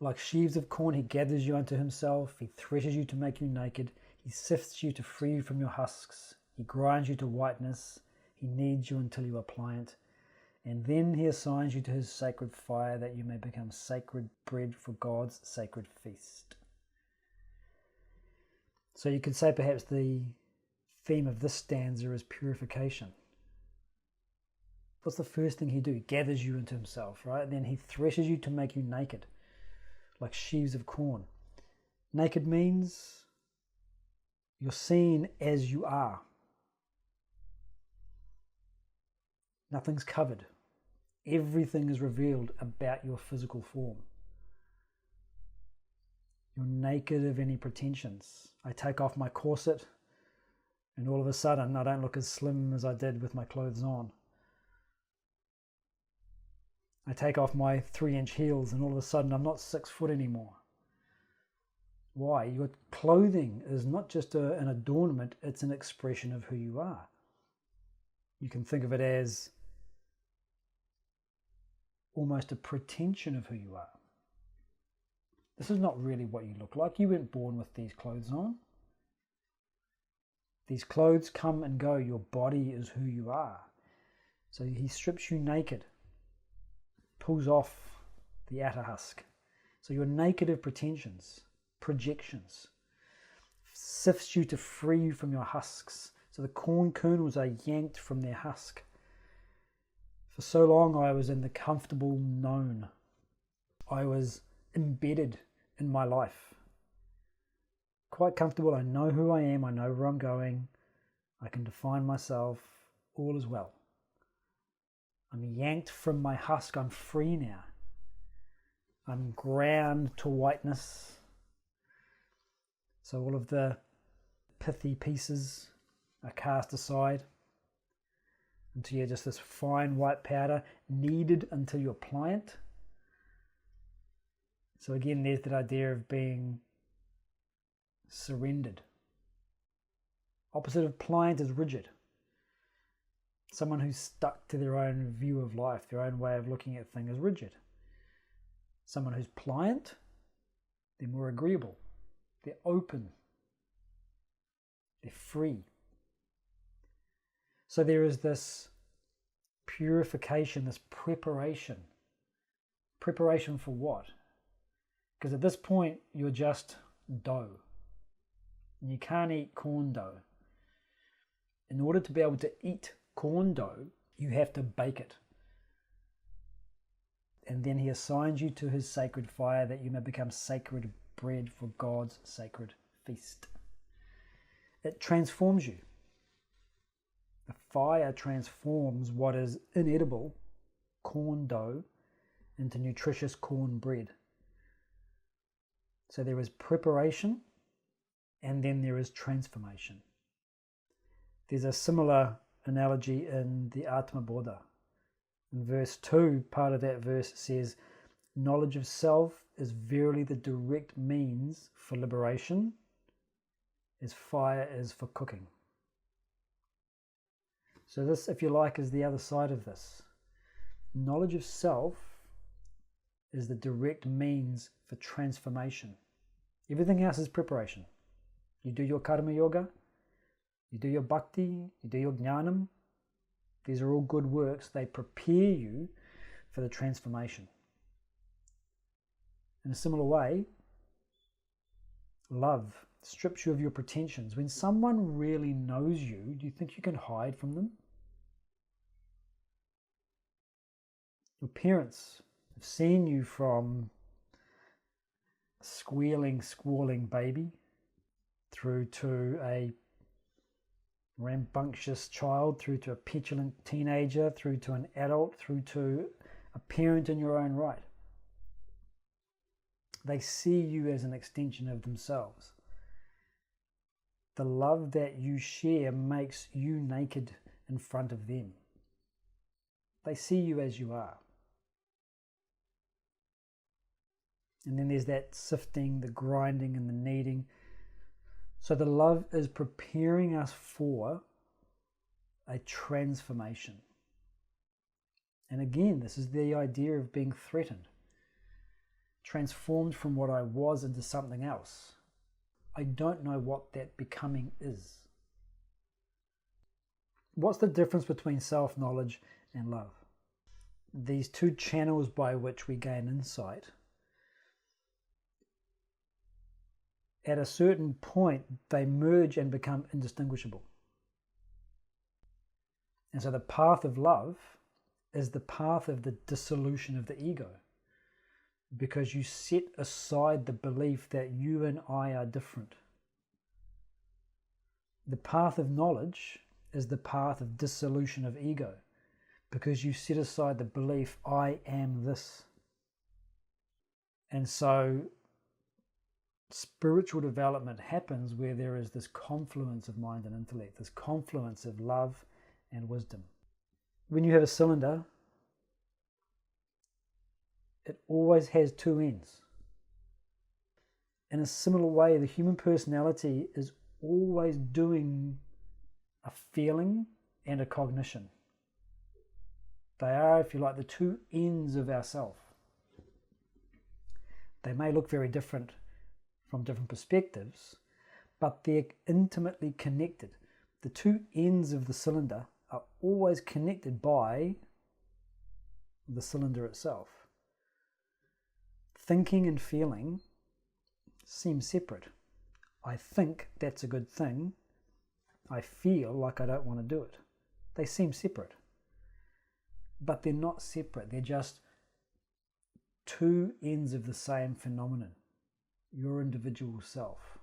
Like sheaves of corn, he gathers you unto himself. He threshes you to make you naked. He sifts you to free you from your husks. He grinds you to whiteness. He kneads you until you are pliant. And then he assigns you to his sacred fire that you may become sacred bread for God's sacred feast. So you could say perhaps the theme of this stanza is purification. What's the first thing he do? He gathers you into himself, right? Then he threshes you to make you naked, like sheaves of corn. Naked means you're seen as you are. Nothing's covered. Everything is revealed about your physical form. You're naked of any pretensions. I take off my corset and all of a sudden I don't look as slim as I did with my clothes on. I take off my 3-inch heels and all of a sudden I'm not 6 foot anymore. Why? Your clothing is not just an adornment, it's an expression of who you are. You can think of it as almost a pretension of who you are. This is not really what you look like. You weren't born with these clothes on. These clothes come and go. Your body is who you are. So he strips you naked, pulls off the outer husk. So you're naked of pretensions, projections, sifts you to free you from your husks. So the corn kernels are yanked from their husk. For so long I was in the comfortable known. I was embedded in my life. Quite comfortable. I know who I am. I know where I'm going. I can define myself. All is well. I'm yanked from my husk. I'm free now. I'm ground to whiteness. So all of the pithy pieces are cast aside until you're just this fine white powder, kneaded until you're pliant. So again, there's that idea of being surrendered. Opposite of pliant is rigid. Someone who's stuck to their own view of life, their own way of looking at things is rigid. Someone who's pliant, they're more agreeable. They're open. They're free. So there is this purification, this preparation. Preparation for what? Because at this point, you're just dough. And you can't eat corn dough. In order to be able to eat corn dough, you have to bake it. And then he assigns you to his sacred fire that you may become sacred bread for God's sacred feast. It transforms you. The fire transforms what is inedible, corn dough, into nutritious corn bread. So there is preparation and then there is transformation. There's a similar analogy in the Atma Bodha. In verse 2, part of that verse says, knowledge of self is verily the direct means for liberation, as fire is for cooking. So this, if you like, is the other side of this. Knowledge of self is the direct means for transformation. Everything else is preparation. You do your karma yoga, you do your bhakti, you do your jnanam. These are all good works. They prepare you for the transformation. In a similar way, love strips you of your pretensions. When someone really knows you, do you think you can hide from them? Your parents have seen you from a squalling baby through to a rambunctious child, through to a petulant teenager, through to an adult, through to a parent in your own right. They see you as an extension of themselves. The love that you share makes you naked in front of them. They see you as you are. And then there's that sifting, the grinding and the kneading. So the love is preparing us for a transformation. And again, this is the idea of being threatened. transformed from what I was into something else. I don't know what that becoming is. What's the difference between self-knowledge and love? These two channels by which we gain insight, at a certain point, they merge and become indistinguishable. And so the path of love is the path of the dissolution of the ego, because you set aside the belief that you and I are different. The path of knowledge is the path of dissolution of ego, because you set aside the belief, I am this. And so spiritual development happens where there is this confluence of mind and intellect, this confluence of love and wisdom. When you have a cylinder, it always has two ends. In a similar way, the human personality is always doing a feeling and a cognition. They are, if you like, the two ends of ourself. They may look very different from different perspectives, but they're intimately connected. The two ends of the cylinder are always connected by the cylinder itself. Thinking and feeling seem separate. I think that's a good thing. I feel like I don't want to do it. They seem separate. But they're not separate. They're just two ends of the same phenomenon. Your individual self.